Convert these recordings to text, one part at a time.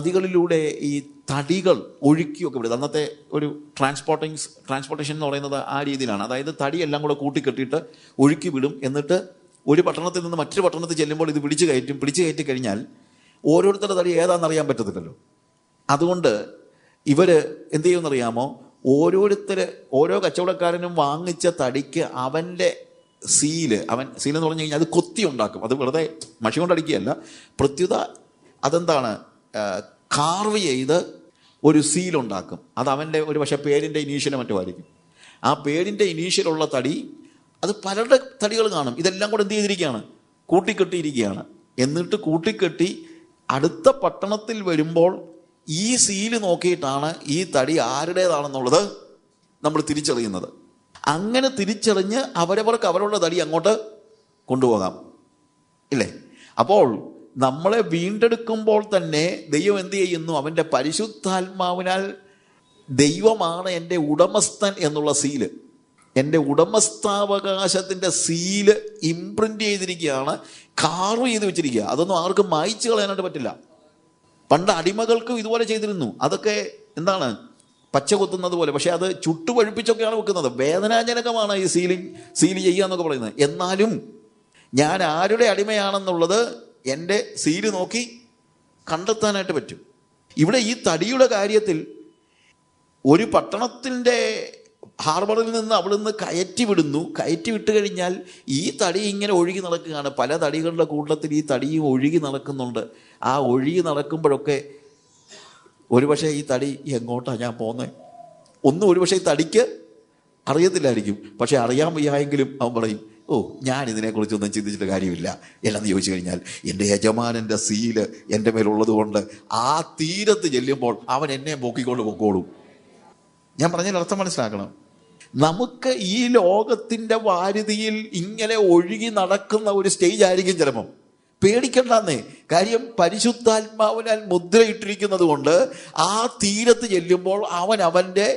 നദികളിലൂടെ ഈ തടികൾ ഒഴുക്കിയൊക്കെ വിടുന്നത്. അന്നത്തെ ഒരു ട്രാൻസ്പോർട്ടേഷൻ എന്ന് പറയുന്നത് ആ രീതിയിലാണ്. അതായത് തടിയെല്ലാം കൂടെ കൂട്ടിക്കെട്ടിയിട്ട് ഒഴുക്കി വിടും. എന്നിട്ട് ഒരു പട്ടണത്തിൽ നിന്ന് മറ്റൊരു പട്ടണത്തിൽ ചെല്ലുമ്പോൾ ഇത് പിടിച്ചു കയറ്റി കഴിഞ്ഞാൽ ഓരോരുത്തരുടെ തടി ഏതാണെന്നറിയാൻ പറ്റത്തില്ലല്ലോ. അതുകൊണ്ട് ഇവർ എന്ത് ചെയ്യുമെന്നറിയാമോ? ഓരോ കച്ചവടക്കാരനും വാങ്ങിച്ച തടിക്ക് അവൻ്റെ സീലെന്ന് പറഞ്ഞു കഴിഞ്ഞാൽ അത് കൊത്തി ഉണ്ടാക്കും. അത് വെറുതെ മഷി കൊണ്ടടിക്കുകയല്ല, പ്രത്യുത അതെന്താണ്, കാർവ് ചെയ്ത് ഒരു സീലുണ്ടാക്കും. അത് അവൻ്റെ ഒരു പക്ഷേ പേരിൻ്റെ ഇനീഷ്യൽ മറ്റുമായിരിക്കും. ആ പേരിൻ്റെ ഇനീഷ്യലുള്ള തടി, അത് പലരുടെ തടികൾ കാണും. ഇതെല്ലാം കൂടെ എന്ത് ചെയ്തിരിക്കുകയാണ്? കൂട്ടിക്കെട്ടിയിരിക്കുകയാണ്. എന്നിട്ട് കൂട്ടിക്കെട്ടി അടുത്ത പട്ടണത്തിൽ വരുമ്പോൾ ഈ സീല് നോക്കിയിട്ടാണ് ഈ തടി ആരുടേതാണെന്നുള്ളത് നമ്മൾ തിരിച്ചറിയുന്നത്. അങ്ങനെ തിരിച്ചറിഞ്ഞ് അവരവർക്ക് അവരുടെ തടി അങ്ങോട്ട് കൊണ്ടുപോകാം, ഇല്ലേ? അപ്പോൾ നമ്മളെ വീണ്ടെടുക്കുമ്പോൾ തന്നെ ദൈവം എന്ത് ചെയ്യുന്നു? അവൻ്റെ പരിശുദ്ധാത്മാവിനാൽ ദൈവമാണ് എൻ്റെ ഉടമസ്ഥൻ എന്നുള്ള സീല്, എൻ്റെ ഉടമസ്ഥാവകാശത്തിൻ്റെ സീല് ഇംപ്രിൻ്റ് ചെയ്തിരിക്കുകയാണ്, കാർവ് ചെയ്ത് വെച്ചിരിക്കുക. അതൊന്നും ആർക്കും മായ്ച്ചു കളയാനായിട്ട് പറ്റില്ല. പണ്ട് അടിമകൾക്കും ഇതുപോലെ ചെയ്തിരുന്നു. അതൊക്കെ എന്താണ്, പച്ച കൊത്തുന്നത് പോലെ. പക്ഷെ അത് ചുട്ടുപഴുപ്പിച്ചൊക്കെയാണ് വെക്കുന്നത്. വേദനാജനകമാണ് ഈ സീൽ ചെയ്യുക എന്നൊക്കെ പറയുന്നത്. എന്നാലും ഞാൻ ആരുടെ അടിമയാണെന്നുള്ളത് എൻ്റെ സീല് നോക്കി കണ്ടെത്താനായിട്ട് പറ്റും. ഇവിടെ ഈ തടിയുടെ കാര്യത്തിൽ ഒരു പട്ടണത്തിൻ്റെ ഹാർബറിൽ നിന്ന് അവിടുന്ന് കയറ്റി വിട്ട് കഴിഞ്ഞാൽ ഈ തടി ഇങ്ങനെ ഒഴുകി നടക്കുകയാണ്. പല തടികളുടെ കൂട്ടത്തിൽ ഈ തടിയും ഒഴുകി നടക്കുന്നുണ്ട്. ആ ഒഴുകി നടക്കുമ്പോഴൊക്കെ ഒരുപക്ഷെ ഈ തടി എങ്ങോട്ടാണ് ഞാൻ പോകുന്നത് ഒന്നും ഒരുപക്ഷെ ഈ തടിക്ക് അറിയത്തില്ലായിരിക്കും. പക്ഷെ അറിയാൻ വയ്യായെങ്കിലും അവൻ പറയും, ഓ, ഞാൻ ഇതിനെക്കുറിച്ചൊന്നും ചിന്തിച്ചിട്ട് കാര്യമില്ല. എന്നാന്ന് ചോദിച്ചു കഴിഞ്ഞാൽ എൻ്റെ യജമാനൻ്റെ സീല് എൻ്റെ മേലുള്ളത് കൊണ്ട് ആ തീരത്ത് ചെല്ലുമ്പോൾ അവൻ എന്നെ പൊക്കിക്കൊണ്ട് പൊക്കോളും. ഞാൻ പറഞ്ഞതിൽ അർത്ഥം മനസ്സിലാക്കണം. നമുക്ക് ഈ ലോകത്തിൻ്റെ വാരിധിയിൽ ഇങ്ങനെ ഒഴുകി നടക്കുന്ന ഒരു സ്റ്റേജ് ആയിരിക്കും ചിലപ്പം. പേടിക്കണ്ടെന്നേ. കാര്യം പരിശുദ്ധാത്മാവിനാൽ മുദ്രയിട്ടിരിക്കുന്നത് കൊണ്ട് ആ തീരത്ത് ചെല്ലുമ്പോൾ അവൻ്റെ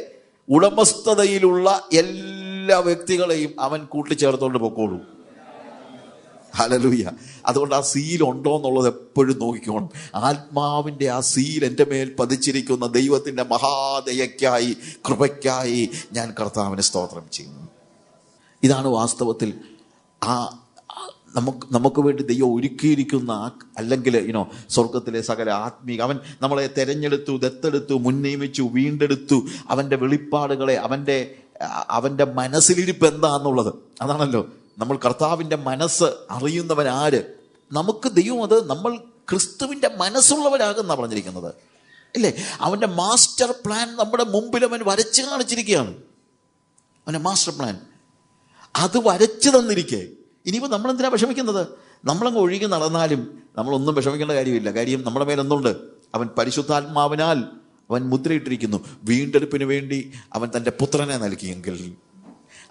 ഉടമസ്ഥതയിലുള്ള എല്ലാ വ്യക്തികളെയും അവൻ കൂട്ടിച്ചേർത്തുകൊണ്ട് പൊക്കോളൂ. ഹല്ലേലൂയ. അതുകൊണ്ട് ആ സീൽ ഉണ്ടോ എന്നുള്ളത് എപ്പോഴും നോക്കിക്കോണം. ആത്മാവിൻ്റെ ആ സീൽ എൻ്റെ മേൽ പതിച്ചിരിക്കുന്ന ദൈവത്തിൻ്റെ മഹാദയയ്ക്കായി, കൃപയ്ക്കായി ഞാൻ കർത്താവിന് സ്തോത്രം ചെയ്യുന്നു. ഇതാണ് വാസ്തവത്തിൽ നമുക്ക് വേണ്ടി ദൈവം ഒരുക്കിയിരിക്കുന്ന, അല്ലെങ്കിൽ സ്വർഗത്തിലെ സകല ആത്മീക, അവൻ നമ്മളെ തെരഞ്ഞെടുത്തു, ദത്തെടുത്തു, മുൻനിയമിച്ചു, വീണ്ടെടുത്തു. അവൻ്റെ വെളിപ്പാടുകളെ, അവൻ്റെ മനസ്സിലിരിപ്പ് എന്താണെന്നുള്ളത് അതാണല്ലോ. നമ്മൾ കർത്താവിൻ്റെ മനസ്സ് അറിയുന്നവൻ ആര്? നമുക്ക് ദൈവം അത് നമ്മൾ ക്രിസ്തുവിൻ്റെ മനസ്സുള്ളവരാകുന്ന പറഞ്ഞിരിക്കുന്നത്, ഇല്ലേ? അവൻ്റെ മാസ്റ്റർ പ്ലാൻ നമ്മുടെ മുമ്പിൽ അവൻ വരച്ച് കാണിച്ചിരിക്കുകയാണ്. അവൻ്റെ മാസ്റ്റർ പ്ലാൻ അത് വരച്ച് തന്നിരിക്കേ. ഇനിയിപ്പോൾ നമ്മളെന്തിനാ വിഷമിക്കുന്നത്? നമ്മളങ്ങ് ഒഴുകി നടന്നാലും നമ്മളൊന്നും വിഷമിക്കേണ്ട കാര്യമില്ല. കാര്യം നമ്മുടെ മേലെന്തുണ്ട്? അവൻ പരിശുദ്ധാത്മാവിനാൽ അവൻ മുദ്രയിട്ടിരിക്കുന്നു. വീണ്ടെടുപ്പിന് വേണ്ടി അവൻ തൻ്റെ പുത്രനെ നൽകിയെങ്കിൽ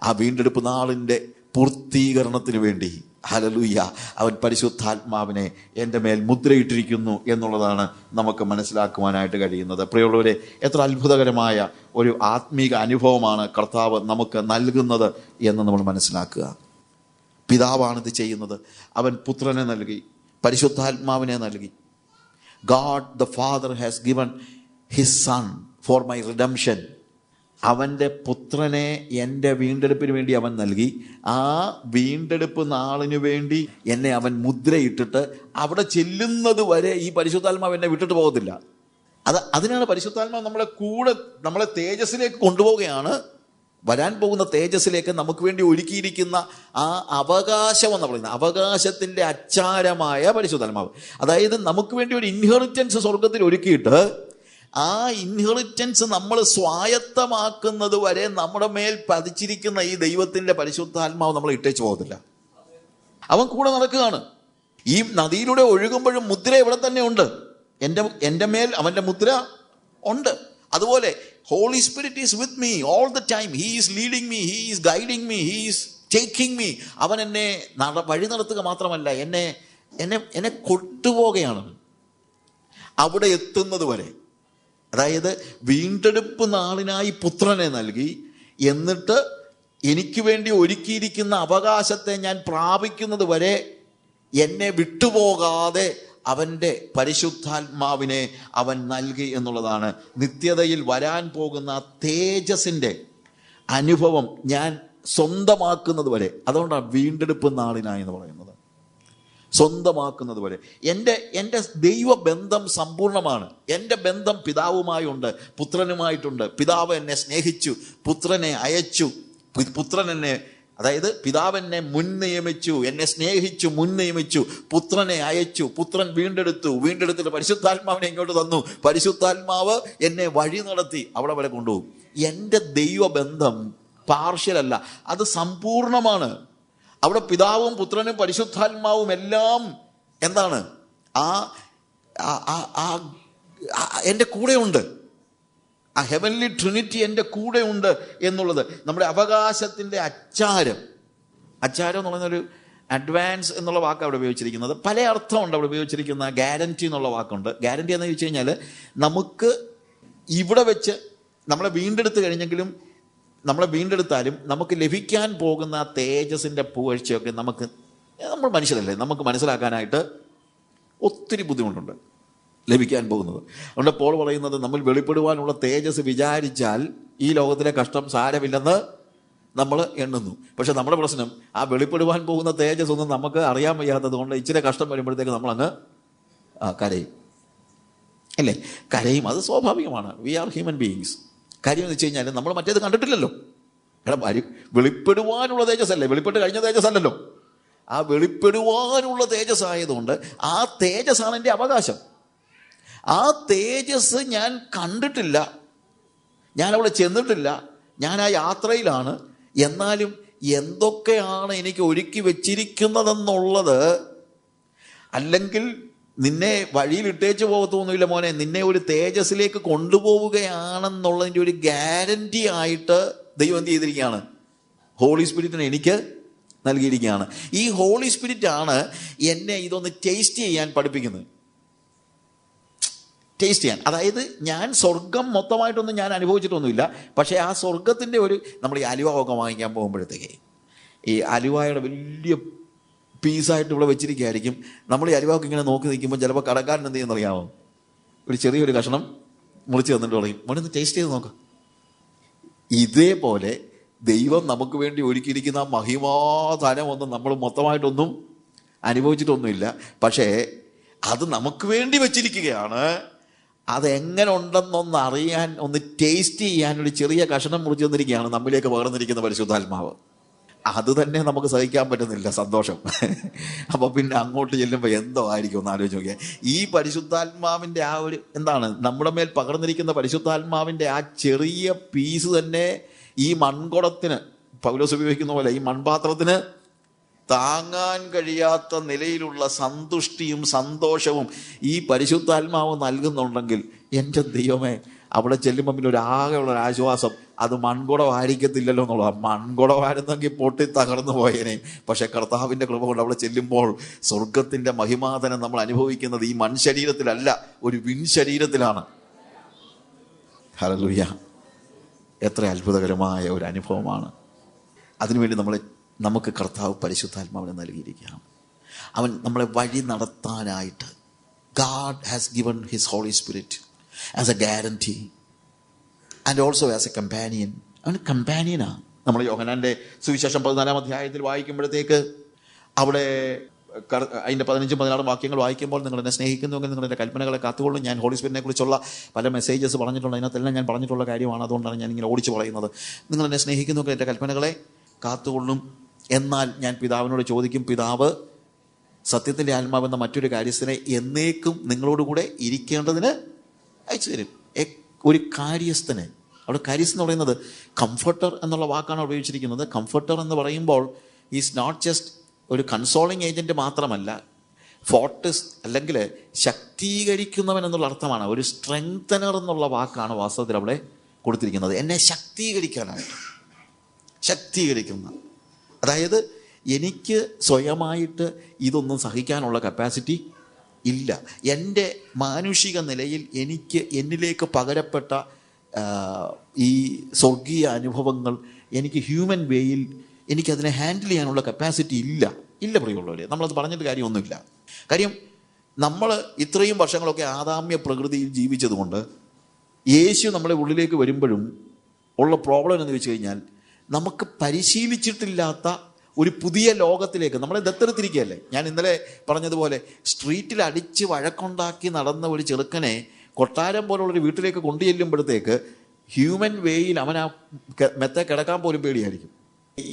ആ വീണ്ടെടുപ്പ് നാളിൻ്റെ പൂർത്തീകരണത്തിന് വേണ്ടി, ഹല്ലേലൂയ, അവൻ പരിശുദ്ധാത്മാവിനെ എൻ്റെ മേൽ മുദ്രയിട്ടിരിക്കുന്നു എന്നുള്ളതാണ് നമുക്ക് മനസ്സിലാക്കുവാനായിട്ട് കഴിയുന്നത്. പ്രിയമുള്ളവരെ, എത്ര അത്ഭുതകരമായ ഒരു ആത്മീക അനുഭവമാണ് കർത്താവ് നമുക്ക് നൽകുന്നത് എന്ന് നമ്മൾ മനസ്സിലാക്കുക. പിതാവാണിത് ചെയ്യുന്നത്. അവൻ പുത്രനെ നൽകി, പരിശുദ്ധാത്മാവിനെ നൽകി. God the Father has given his son for my redemption. അവൻ്റെ പുത്രനെ എൻ്റെ വീണ്ടെടുപ്പിന് വേണ്ടി അവൻ നൽകി. ആ വീണ്ടെടുപ്പ് നാളിനു വേണ്ടി എന്നെ അവൻ മുദ്രയിട്ടിട്ട് അവിടെ ചെല്ലുന്നത് വരെ ഈ പരിശുദ്ധാത്മാവ് എന്നെ വിട്ടിട്ട് പോകത്തില്ല. അതിനാണ് പരിശുദ്ധാത്മാവ് നമ്മളെ തേജസ്സിലേക്ക് കൊണ്ടുപോവുകയാണ്. വരാൻ പോകുന്ന തേജസ്സിലേക്ക് നമുക്ക് വേണ്ടി ഒരുക്കിയിരിക്കുന്ന ആ അവകാശം എന്ന് പറയുന്നത്, അവകാശത്തിൻ്റെ അച്ചാരമായ പരിശുദ്ധാത്മാവ്. അതായത് നമുക്ക് വേണ്ടി ഒരു ഇൻഹെറിറ്റൻസ് സ്വർഗത്തിൽ ഒരുക്കിയിട്ട് ആ ഇൻഹെറിറ്റൻസ് നമ്മൾ സ്വായത്തമാക്കുന്നത് വരെ നമ്മുടെ മേൽ പതിച്ചിരിക്കുന്ന ഈ ദൈവത്തിൻ്റെ പരിശുദ്ധാത്മാവ് നമ്മൾ ഇട്ടേച്ച് പോകത്തില്ല. അവൻ കൂടെ നടക്കുകയാണ്. ഈ നദിയിലൂടെ ഒഴുകുമ്പോഴും മുദ്ര ഇവിടെ തന്നെ ഉണ്ട്. എൻ്റെ മേൽ അവൻ്റെ മുദ്ര ഉണ്ട്. അതുപോലെ Holy Spirit is with me all the time. He is leading me, he is guiding me, he is taking me. അവൻ എന്നെ വഴി നടത്തുക മാത്രമല്ല, എന്നെ കൊണ്ടുപോവുകയാണ് അവിടെ എത്തുന്നത് വരെ. അതായത് വീണ്ടെടുപ്പ് നാളിനായി പുത്രനെ നൽകി, എന്നിട്ട് എനിക്ക് വേണ്ടി ഒരുക്കിയിരിക്കുന്ന അവകാശത്തെ ഞാൻ പ്രാപിക്കുന്നത് വരെ എന്നെ വിട്ടുപോകാതെ അവൻ്റെ പരിശുദ്ധാത്മാവിനെ അവൻ നൽകി എന്നുള്ളതാണ്. നിത്യതയിൽ വരാൻ പോകുന്ന തേജസ്സിൻ്റെ അനുഭവം ഞാൻ സ്വന്തമാക്കുന്നത് വരെ, അതുകൊണ്ടാണ് വീണ്ടെടുപ്പ് നാളിനായി എന്ന് പറയുന്നത്, സ്വന്തമാക്കുന്നത് വരെ. എൻ്റെ ദൈവബന്ധം സമ്പൂർണ്ണമാണ്. എൻ്റെ ബന്ധം പിതാവുമായുണ്ട്, പുത്രനുമായിട്ടുണ്ട്. പിതാവ് എന്നെ സ്നേഹിച്ചു, പുത്രനെ അയച്ചു, പുത്രൻ എന്നെ, അതായത് പിതാവ് എന്നെ മുൻ നിയമിച്ചു, എന്നെ സ്നേഹിച്ചു, മുൻ നിയമിച്ചു, പുത്രനെ അയച്ചു, പുത്രൻ വീണ്ടെടുത്തിട്ട് പരിശുദ്ധാത്മാവിനെ ഇങ്ങോട്ട് തന്നു, പരിശുദ്ധാത്മാവ് എന്നെ വഴി നടത്തി അവിടെ വരെ കൊണ്ടുപോകും. എൻ്റെ ദൈവബന്ധം പാർഷ്യലല്ല, അത് സമ്പൂർണമാണ്. അവിടെ പിതാവും പുത്രനും പരിശുദ്ധാത്മാവും എല്ലാം എന്താണ്, എൻ്റെ കൂടെയുണ്ട്. ആ ഹെവൻലി ട്രിനിറ്റി എൻ്റെ കൂടെ ഉണ്ട് എന്നുള്ളത് നമ്മുടെ അവകാശത്തിൻ്റെ അച്ചാരം എന്ന് പറയുന്നൊരു അഡ്വാൻസ് എന്നുള്ള വാക്ക് അവിടെ ഉപയോഗിച്ചിരിക്കുന്നത്. പല അർത്ഥമുണ്ട് അവിടെ ഉപയോഗിച്ചിരിക്കുന്ന. ഗ്യാരൻറ്റി എന്നുള്ള വാക്കുണ്ട്. ഗ്യാരൻറ്റി എന്ന് ചോദിച്ചു കഴിഞ്ഞാൽ നമുക്ക് ഇവിടെ വെച്ച് നമ്മളെ വീണ്ടെടുത്താലും നമുക്ക് ലഭിക്കാൻ പോകുന്ന തേജസ്സിൻ്റെ പുകഴ്ചയൊക്കെ നമ്മൾ മനുഷ്യരല്ലേ, നമുക്ക് മനസ്സിലാക്കാനായിട്ട് ഒത്തിരി ബുദ്ധിമുട്ടുണ്ട് ലഭിക്കാൻ പോകുന്നത്. അതുകൊണ്ട് പോൾ പറയുന്നത്, നമ്മൾ വെളിപ്പെടുവാനുള്ള തേജസ് വിചാരിച്ചാൽ ഈ ലോകത്തിലെ കഷ്ടം സാരമില്ലെന്ന് നമ്മൾ എണ്ണുന്നു. പക്ഷെ നമ്മുടെ പ്രശ്നം, ആ വെളിപ്പെടുവാൻ പോകുന്ന തേജസ് ഒന്നും നമുക്ക് അറിയാൻ വയ്യാത്തത് കൊണ്ട് ഇച്ചിരി കഷ്ടം വരുമ്പോഴത്തേക്ക് നമ്മളങ്ങ് കരയും, അല്ലേ? കരയും, അത് സ്വാഭാവികമാണ്. We are human beings. കാര്യം എന്ന് വെച്ച് കഴിഞ്ഞാൽ നമ്മൾ മറ്റേത് കണ്ടിട്ടില്ലല്ലോ. വെളിപ്പെടുവാനുള്ള തേജസ്സല്ലേ, വെളിപ്പെട്ട് കഴിഞ്ഞ തേജസ്സല്ലല്ലോ. ആ വെളിപ്പെടുവാനുള്ള തേജസ് ആയതുകൊണ്ട് ആ തേജസ്സാണ് എൻ്റെ അവകാശം. ആ തേജസ് ഞാൻ കണ്ടിട്ടില്ല, ഞാൻ അവിടെ ചെന്നിട്ടില്ല, ഞാൻ ആ യാത്രയിലാണ്. എന്നാലും എന്തൊക്കെയാണ് എനിക്ക് ഒരുക്കി വെച്ചിരിക്കുന്നതെന്നുള്ളത്, അല്ലെങ്കിൽ നിന്നെ വഴിയിൽ ഇട്ടേച്ച് പോകത്തൊന്നുമില്ല മോനെ, നിന്നെ ഒരു തേജസ്സിലേക്ക് കൊണ്ടുപോവുകയാണെന്നുള്ളതിൻ്റെ ഒരു ഗ്യാരൻറ്റി ആയിട്ട് ദൈവം എന്ത് ചെയ്തിരിക്കുകയാണ്? ഹോളി സ്പിരിറ്റിനെ എനിക്ക് നൽകിയിരിക്കുകയാണ്. ഈ ഹോളി സ്പിരിറ്റാണ് എന്നെ ഇതൊന്ന് ടേസ്റ്റ് ചെയ്യാൻ പഠിപ്പിക്കുന്നത്. ടേസ്റ്റ് ചെയ്യാൻ, അതായത് ഞാൻ സ്വർഗം മൊത്തമായിട്ടൊന്നും ഞാൻ അനുഭവിച്ചിട്ടൊന്നുമില്ല. പക്ഷേ ആ സ്വർഗത്തിൻ്റെ നമ്മൾ ഈ അലുവ ഒക്കെ വാങ്ങിക്കാൻ പോകുമ്പോഴത്തേക്ക് ഈ അലുവായുടെ വലിയ പീസായിട്ട് ഇവിടെ വെച്ചിരിക്കുകയായിരിക്കും. നമ്മൾ ഈ അലുവാക്ക് ഇങ്ങനെ നോക്കി നിൽക്കുമ്പോൾ ചിലപ്പോൾ കടക്കാരൻ എന്ത് ചെയ്യുന്നറിയാമോ? ഒരു ചെറിയൊരു കഷ്ണം മുറിച്ച് തന്നിട്ട് പറയും, മോനൊന്ന് ടേസ്റ്റ് ചെയ്ത് നോക്കാം. ഇതേപോലെ ദൈവം നമുക്ക് വേണ്ടി ഒരുക്കിയിരിക്കുന്ന മഹിമാധനം ഒന്നും നമ്മൾ മൊത്തമായിട്ടൊന്നും അനുഭവിച്ചിട്ടൊന്നുമില്ല. പക്ഷേ അത് നമുക്ക് വേണ്ടി വെച്ചിരിക്കുകയാണ്. അതെങ്ങനെ ഉണ്ടെന്നൊന്ന് അറിയാൻ, ഒന്ന് ടേസ്റ്റ് ചെയ്യാൻ ഒരു ചെറിയ കഷണം മുറിച്ച് തന്നിരിക്കുകയാണ് നമ്മിലേക്ക് പകർന്നിരിക്കുന്ന പരിശുദ്ധാത്മാവ്. അത് തന്നെ നമുക്ക് സഹിക്കാൻ പറ്റുന്നില്ല സന്തോഷം. അപ്പോൾ പിന്നെ അങ്ങോട്ട് ചെല്ലുമ്പോൾ എന്തോ ആയിരിക്കും ഒന്ന് ആലോചിച്ച് നോക്കിയാൽ. ഈ പരിശുദ്ധാത്മാവിൻ്റെ ആ എന്താണ് നമ്മുടെ മേൽ പകർന്നിരിക്കുന്ന പരിശുദ്ധാത്മാവിൻ്റെ ആ ചെറിയ പീസ് തന്നെ ഈ മൺകുടത്തിന്, പൗലോസ് ഉപയോഗിക്കുന്ന പോലെ, ഈ മൺപാത്രത്തിന് താങ്ങാൻ കഴിയാത്ത നിലയിലുള്ള സന്തുഷ്ടിയും സന്തോഷവും ഈ പരിശുദ്ധാത്മാവ് നൽകുന്നുണ്ടെങ്കിൽ എൻ്റെ ദൈവമേ, അവിടെ ചെല്ലുമ്പോൾ പിന്നെ ആകെയുള്ള ആശ്വാസം അത് മൺകുടമായിരിക്കത്തില്ലല്ലോ എന്നുള്ളതാണ്. മൺകുടമായിരുന്നെങ്കിൽ പൊട്ടി തകർന്നു പോയേനെ. പക്ഷെ കർത്താവിൻ്റെ കൃപ കൊണ്ട് അവിടെ ചെല്ലുമ്പോൾ സ്വർഗത്തിൻ്റെ മഹിമാധനം നമ്മൾ അനുഭവിക്കുന്നത് ഈ മൺശരീരത്തിലല്ല, ഒരു വിൺശരീരത്തിലാണ്. ഹല്ലേലൂയ! എത്ര അത്ഭുതകരമായ ഒരു അനുഭവമാണ്. അതിനുവേണ്ടി നമുക്ക് കർത്താവ് പരിശുദ്ധാത്മാവിനെ നൽകിയിരിക്കുകയാണ്. അവൻ നമ്മളെ വഴി നടത്താനായിട്ട് God has given his Holy Spirit as a guarantee and also as a companion. അവൻ കമ്പാനിയനാണ്. നമ്മൾ യോഹന്നാൻ്റെ സുവിശേഷം 14-ാം അധ്യായത്തിൽ വായിക്കുമ്പോഴത്തേക്ക് അവിടെ അതിൻ്റെ 15-16 വാക്യങ്ങൾ വായിക്കുമ്പോൾ, നിങ്ങൾ എന്നെ സ്നേഹിക്കുന്നുവെങ്കിൽ നിങ്ങൾ എൻ്റെ കൽപ്പനകളെ കാത്തുകൊള്ളും. ഞാൻ ഹോളി സ്പിരിറ്റിനെ കുറിച്ചുള്ള പല മെസ്സേജസ് പറഞ്ഞിട്ടുണ്ട്, അതിനകത്തെല്ലാം ഞാൻ പറഞ്ഞിട്ടുള്ള കാര്യമാണ്. അതുകൊണ്ടാണ് ഞാൻ ഇങ്ങനെ ഓടിച്ച് പറയുന്നത്. നിങ്ങൾ എന്നെ സ്നേഹിക്കുന്നുവെങ്കിൽ എൻ്റെ കൽപ്പനകളെ കാത്തുകൊള്ളും. എന്നാൽ ഞാൻ പിതാവിനോട് ചോദിക്കും, പിതാവ് സത്യത്തിൻ്റെ ആത്മാവെന്ന മറ്റൊരു കാര്യസ്ഥനെ എന്നേക്കും നിങ്ങളോടുകൂടെ ഇരിക്കേണ്ടതിന് അയച്ചു തരും. ഒരു കാര്യസ്ഥനെ, അവിടെ കാര്യസ്ഥൻ എന്ന് പറയുന്നത് കംഫർട്ടർ എന്നുള്ള വാക്കാണ് ഉപയോഗിച്ചിരിക്കുന്നത്. കംഫർട്ടർ എന്ന് പറയുമ്പോൾ ഈസ് നോട്ട് ജസ്റ്റ് ഒരു കൺസോളിങ് ഏജൻറ്റ് മാത്രമല്ല, ഫോർട്ടിസ് അല്ലെങ്കിൽ ശക്തീകരിക്കുന്നവൻ എന്നുള്ള അർത്ഥമാണ്. ഒരു സ്ട്രെങ്തനർ എന്നുള്ള വാക്കാണ് വാസ്തവത്തിൽ അവിടെ കൊടുത്തിരിക്കുന്നത്. എന്നെ ശക്തീകരിക്കുന്ന, അതായത് എനിക്ക് സ്വയമായിട്ട് ഇതൊന്നും സഹിക്കാനുള്ള കപ്പാസിറ്റി ഇല്ല. എൻ്റെ മാനുഷിക നിലയിൽ എന്നിലേക്ക് പകരപ്പെട്ട ഈ സ്വർഗീയ അനുഭവങ്ങൾ എനിക്ക് ഹ്യൂമൻ വേയിൽ എനിക്കതിനെ ഹാൻഡിൽ ചെയ്യാനുള്ള കപ്പാസിറ്റി ഇല്ല പ്രിയമുള്ളവരെ. നമ്മളത് പറഞ്ഞിട്ട് കാര്യമൊന്നുമില്ല. കാര്യം നമ്മൾ ഇത്രയും വർഷങ്ങളൊക്കെ ആദാമ്യ പ്രകൃതിയിൽ ജീവിച്ചതുകൊണ്ട് യേശു നമ്മുടെ ഉള്ളിലേക്ക് വരുമ്പോഴും ഉള്ള പ്രോബ്ലം എന്ന് വെച്ച് കഴിഞ്ഞാൽ, നമുക്ക് പരിശീലിച്ചിട്ടില്ലാത്ത ഒരു പുതിയ ലോകത്തിലേക്ക് നമ്മളെ ദത്തെടുത്തിരിക്കുകയല്ലേ. ഞാൻ ഇന്നലെ പറഞ്ഞതുപോലെ സ്ട്രീറ്റിൽ അടിച്ച് വഴക്കുണ്ടാക്കി നടന്ന ഒരു ചെറുക്കനെ കൊട്ടാരം പോലുള്ളൊരു വീട്ടിലേക്ക് കൊണ്ടുചെല്ലുമ്പോഴത്തേക്ക് ഹ്യൂമൻ വേയിൽ അവൻ ആ മെത്തെ കിടക്കാൻ പോലും പേടിയായിരിക്കും.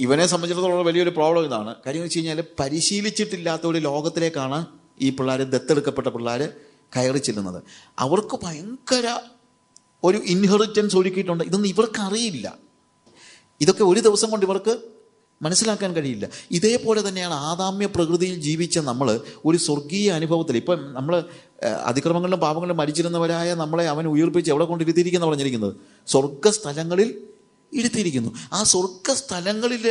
ഇവനെ സംബന്ധിച്ചിടത്തോളം വലിയൊരു പ്രോബ്ലം ഇതാണ്. കാര്യം വെച്ച് കഴിഞ്ഞാൽ പരിശീലിച്ചിട്ടില്ലാത്ത ഒരു ലോകത്തിലേക്കാണ് ഈ പിള്ളേർ, ദത്തെടുക്കപ്പെട്ട പിള്ളേർ കയറി ചെല്ലുന്നത്. അവർക്ക് ഭയങ്കര ഒരു ഇൻഹെറിറ്റൻസ് ഒരുക്കിയിട്ടുണ്ട്. ഇതൊന്നും ഇവർക്ക് അറിയില്ല. ഇതൊക്കെ ഒരു ദിവസം കൊണ്ട് ഇവർക്ക് മനസ്സിലാക്കാൻ കഴിയില്ല. ഇതേപോലെ തന്നെയാണ് ആദാമ്യ പ്രകൃതിയിൽ ജീവിച്ച നമ്മൾ ഒരു സ്വർഗീയ അനുഭവത്തിൽ, ഇപ്പം നമ്മൾ അതിക്രമങ്ങളിലും പാപങ്ങളിലും മരിച്ചിരുന്നവരായ നമ്മളെ അവൻ ഉയർപ്പിച്ച് എവിടെ കൊണ്ട് ഇരുത്തിയിരിക്കുന്ന പറഞ്ഞിരിക്കുന്നത്? സ്വർഗസ്ഥലങ്ങളിൽ ഇരുത്തിയിരിക്കുന്നു. ആ സ്വർഗസ്ഥലങ്ങളിൽ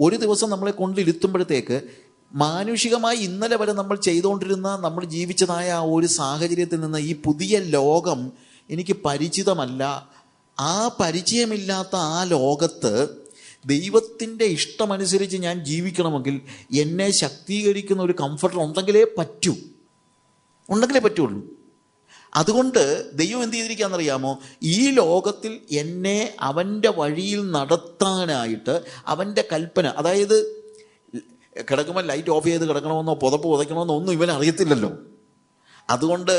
ഒരു ദിവസം നമ്മളെ കൊണ്ടിരുത്തുമ്പോഴത്തേക്ക് മാനുഷികമായി ഇന്നലെ വരെ നമ്മൾ ചെയ്തുകൊണ്ടിരുന്ന, നമ്മൾ ജീവിച്ചതായ ആ ഒരു സാഹചര്യത്തിൽ നിന്ന് ഈ പുതിയ ലോകം എനിക്ക് പരിചിതമല്ല. ആ പരിചയമില്ലാത്ത ആ ലോകത്ത് ദൈവത്തിൻ്റെ ഇഷ്ടമനുസരിച്ച് ഞാൻ ജീവിക്കണമെങ്കിൽ എന്നെ ശക്തീകരിക്കുന്ന ഒരു കംഫർട്ടർ ഉണ്ടെങ്കിലേ പറ്റുള്ളൂ. അതുകൊണ്ട് ദൈവം എന്ത് ചെയ്തിരിക്കുകയെന്നറിയാമോ? ഈ ലോകത്തിൽ എന്നെ അവൻ്റെ വഴിയിൽ നടത്താനായിട്ട് അവൻ്റെ കൽപ്പന, അതായത് കിടക്കുമ്പോൾ ലൈറ്റ് ഓഫ് ചെയ്ത് കിടക്കണമെന്നോ പുതപ്പ് പുതയ്ക്കണമെന്നോ ഒന്നും ഇവൻ അറിയത്തില്ലല്ലോ. അതുകൊണ്ട്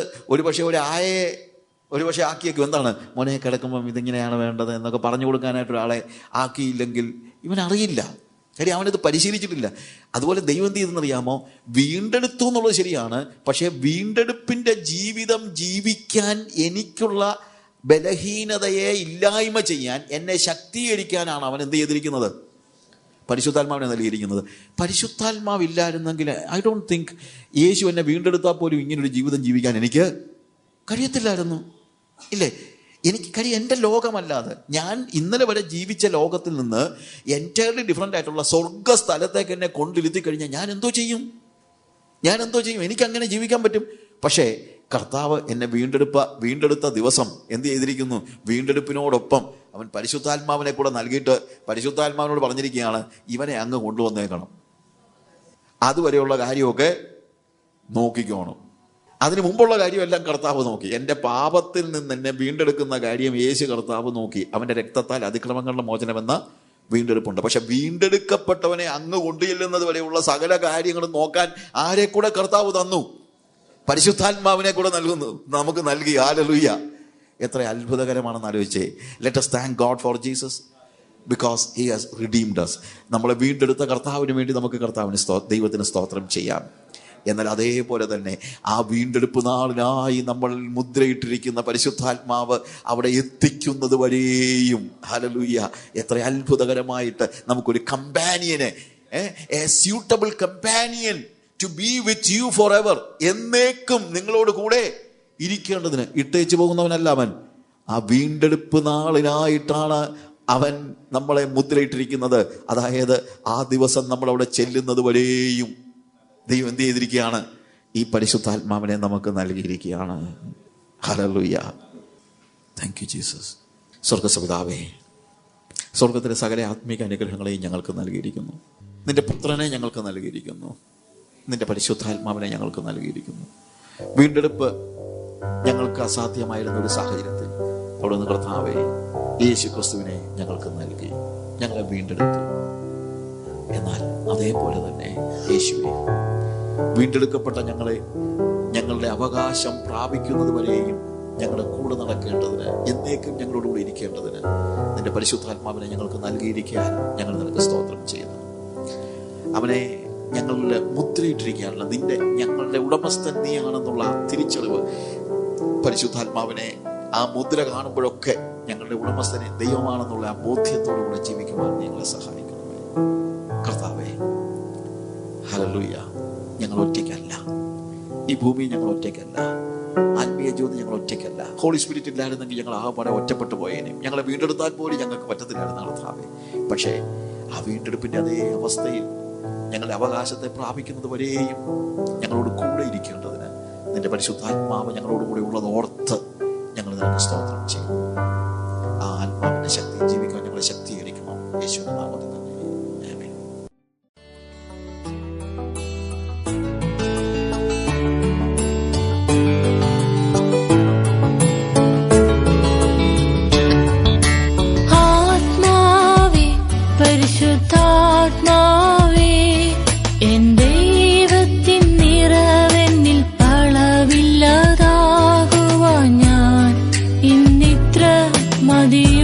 ഒരു പക്ഷേ ആക്കിയേക്കും, എന്താണ് മോനെ കിടക്കുമ്പം ഇതിങ്ങനെയാണ് വേണ്ടത് എന്നൊക്കെ പറഞ്ഞു കൊടുക്കാനായിട്ട് ഒരാളെ ആക്കിയില്ലെങ്കിൽ ഇവനറിയില്ല. കാര്യം അവനത് പരിശീലിച്ചിട്ടില്ല. അതുപോലെ ദൈവം എന്ത് ചെയ്തെന്നറിയാമോ? വീണ്ടെടുത്തു എന്നുള്ളത് ശരിയാണ്. പക്ഷേ വീണ്ടെടുപ്പിൻ്റെ ജീവിതം ജീവിക്കാൻ എനിക്കുള്ള ബലഹീനതയെ ഇല്ലായ്മ ചെയ്യാൻ, എന്നെ ശക്തീകരിക്കാനാണ് അവൻ എന്ത് ചെയ്തിരിക്കുന്നത്? പരിശുദ്ധാത്മാവിനെ നൽകിയിരിക്കുന്നത്. പരിശുദ്ധാത്മാവില്ലായിരുന്നെങ്കിൽ ഐ ഡോണ്ട് തിങ്ക് യേശു എന്നെ വീണ്ടെടുത്താൽ പോലും ഇങ്ങനൊരു ജീവിതം ജീവിക്കാൻ എനിക്ക് കഴിയത്തില്ലായിരുന്നു. ഇല്ലേ? എനിക്ക് കാര്യം എൻ്റെ ലോകമല്ലാതെ, ഞാൻ ഇന്നലെ വരെ ജീവിച്ച ലോകത്തിൽ നിന്ന് എൻറ്റയർലി ഡിഫറൻ്റ് ആയിട്ടുള്ള സ്വർഗ സ്ഥലത്തേക്ക് എന്നെ കൊണ്ടിരുത്തി കഴിഞ്ഞാൽ ഞാൻ എന്തോ ചെയ്യും? എനിക്കങ്ങനെ ജീവിക്കാൻ പറ്റും. പക്ഷേ കർത്താവ് എന്നെ വീണ്ടെടുത്ത ദിവസം എന്ത് ചെയ്തിരിക്കുന്നു? വീണ്ടെടുപ്പിനോടൊപ്പം അവൻ പരിശുദ്ധാത്മാവിനെ കൂടെ നൽകിയിട്ട് പരിശുദ്ധാത്മാവിനോട് പറഞ്ഞിരിക്കുകയാണ്, ഇവനെ അങ്ങ് കൊണ്ടുവന്നേക്കണം, അതുവരെയുള്ള കാര്യമൊക്കെ നോക്കിക്കോണം. അതിന് മുമ്പുള്ള കാര്യമെല്ലാം കർത്താവ് നോക്കി. എൻ്റെ പാപത്തിൽ നിന്ന് എന്നെ വീണ്ടെടുക്കുന്ന കാര്യം യേശു കർത്താവ് നോക്കി. അവൻ്റെ രക്തത്താൽ അതിക്രമങ്ങളുടെ മോചനമെന്ന വീണ്ടെടുപ്പുണ്ട്. പക്ഷെ വീണ്ടെടുക്കപ്പെട്ടവനെ അങ്ങ് കൊണ്ടുചെല്ലുന്നത് വരെയുള്ള സകല കാര്യങ്ങളും നോക്കാൻ ആരെ കൂടെ കർത്താവ് തന്നു? പരിശുദ്ധാത്മാവിനെ കൂടെ നമുക്ക് നൽകി. ഹല്ലേലൂയ! എത്ര അത്ഭുതകരമാണെന്ന് ആലോചിച്ചേ. Let us thank God for Jesus because he has redeemed us. നമ്മളെ വീണ്ടെടുത്ത കർത്താവിന് വേണ്ടി നമുക്ക് ദൈവത്തിന് സ്തോത്രം ചെയ്യാം. എന്നാൽ അതേപോലെ തന്നെ ആ വീണ്ടെടുപ്പ് നാളിനായി നമ്മൾ മുദ്രയിട്ടിരിക്കുന്ന പരിശുദ്ധാത്മാവ് അവിടെ എത്തിക്കുന്നത് വരെയും, ഹല്ലേലൂയ, എത്ര അത്ഭുതകരമായിട്ട് നമുക്കൊരു കമ്പാനിയനെ, a suitable companion to be with you forever, എന്നേക്കും നിങ്ങളോട് കൂടെ ഇരിക്കേണ്ടതിന് ഇട്ടേച്ചു പോകുന്നവനല്ല അവൻ. ആ വീണ്ടെടുപ്പ് നാളിനായിട്ടാണ് അവൻ നമ്മളെ മുദ്രയിട്ടിരിക്കുന്നത്. അതായത് ആ ദിവസം നമ്മളവിടെ ചെല്ലുന്നത് വരെയും ദൈവം എന്ത് ചെയ്തിരിക്കുകയാണ്? ഈ പരിശുദ്ധാത്മാവിനെ നമുക്ക് നൽകിയിരിക്കുകയാണ്. ഹല്ലേലൂയ! Thank you Jesus. സ്വർഗപിതാവേ, സ്വർഗത്തിലെ സകല ആത്മീക അനുഗ്രഹങ്ങളെയും ഞങ്ങൾക്ക് നൽകിയിരിക്കുന്നു. നിന്റെ പുത്രനെ ഞങ്ങൾക്ക് നൽകിയിരിക്കുന്നു. നിന്റെ പരിശുദ്ധാത്മാവിനെ ഞങ്ങൾക്ക് നൽകിയിരിക്കുന്നു. വീണ്ടെടുപ്പ് ഞങ്ങൾക്ക് അസാധ്യമായിരുന്ന ഒരു സാഹചര്യത്തിൽ അവിടുന്ന് കർത്താവേ യേശു ക്രിസ്തുവിനെ ഞങ്ങൾക്ക് നൽകി, ഞങ്ങളെ വീണ്ടെടുത്തു. എന്നാൽ അതേപോലെ തന്നെ യേശുവേ, വീണ്ടെടുക്കപ്പെട്ട ഞങ്ങളെ ഞങ്ങളുടെ അവകാശം പ്രാപിക്കുന്നത് വരെയും ഞങ്ങളുടെ കൂടെ നടക്കേണ്ടതിന്, എന്നേക്കും ഞങ്ങളോടുകൂടി ഇരിക്കേണ്ടതിന് നിന്റെ പരിശുദ്ധാത്മാവിനെ ഞങ്ങൾക്ക് നൽകിയിരിക്കാൻ ഞങ്ങൾ നിനക്ക് സ്തോത്രം ചെയ്യുന്നു. അവനെ ഞങ്ങളുടെ മുദ്രയിട്ടിരിക്കുകയാണല്ലോ, ഞങ്ങളുടെ ഉടമസ്ഥൻ നീയാണെന്നുള്ള തിരിച്ചറിവ്, പരിശുദ്ധാത്മാവിനെ ആ മുദ്ര കാണുമ്പോഴൊക്കെ ഞങ്ങളുടെ ഉടമസ്ഥനെ ദൈവമാണെന്നുള്ള ആ ബോധ്യത്തോടുകൂടെ ജീവിക്കുവാൻ ഞങ്ങളെ സഹായിക്കണമേ കർത്താവേ. ഹല്ലേലൂയ! ഞങ്ങൾ ഒറ്റയ്ക്കല്ല, ഈ ഭൂമി ഞങ്ങൾ ഒറ്റയ്ക്കല്ല, ആത്മീയ ജ്യോതി ഞങ്ങൾ ഒറ്റയ്ക്കല്ല. ഹോളി സ്പിരിറ്റ് ഇല്ലായിരുന്നെങ്കിൽ ഞങ്ങൾ ആകെപ്പാടെ ഒറ്റപ്പെട്ടു പോയേനെ. ഞങ്ങളെ വീണ്ടെടുത്താൽ പോലും ഞങ്ങൾക്ക് പറ്റത്തില്ലായിരുന്നു കർത്താവേ. പക്ഷേ ആ വീണ്ടെടുപ്പിന്റെ അതേ അവസ്ഥയിൽ ഞങ്ങളുടെ അവകാശത്തെ പ്രാപിക്കുന്നത് വരെയും ഞങ്ങളോട് കൂടെ ഇരിക്കേണ്ടതിന് നിന്റെ പരിശുദ്ധാത്മാവ് ഞങ്ങളോട് കൂടെ ഉള്ളത് ഓർത്ത് ഞങ്ങൾ നിനക്ക് സ്തോത്രം ചെയ്യും. ആ ആത്മാവിന്റെ ശക്തി ജീവിക്കാൻ ഞങ്ങളെ ശക്തീകരിക്കണം യേശുവിന്റെ നാമത്തിൽ തന്നെ. ആമേൻ. മതിയോ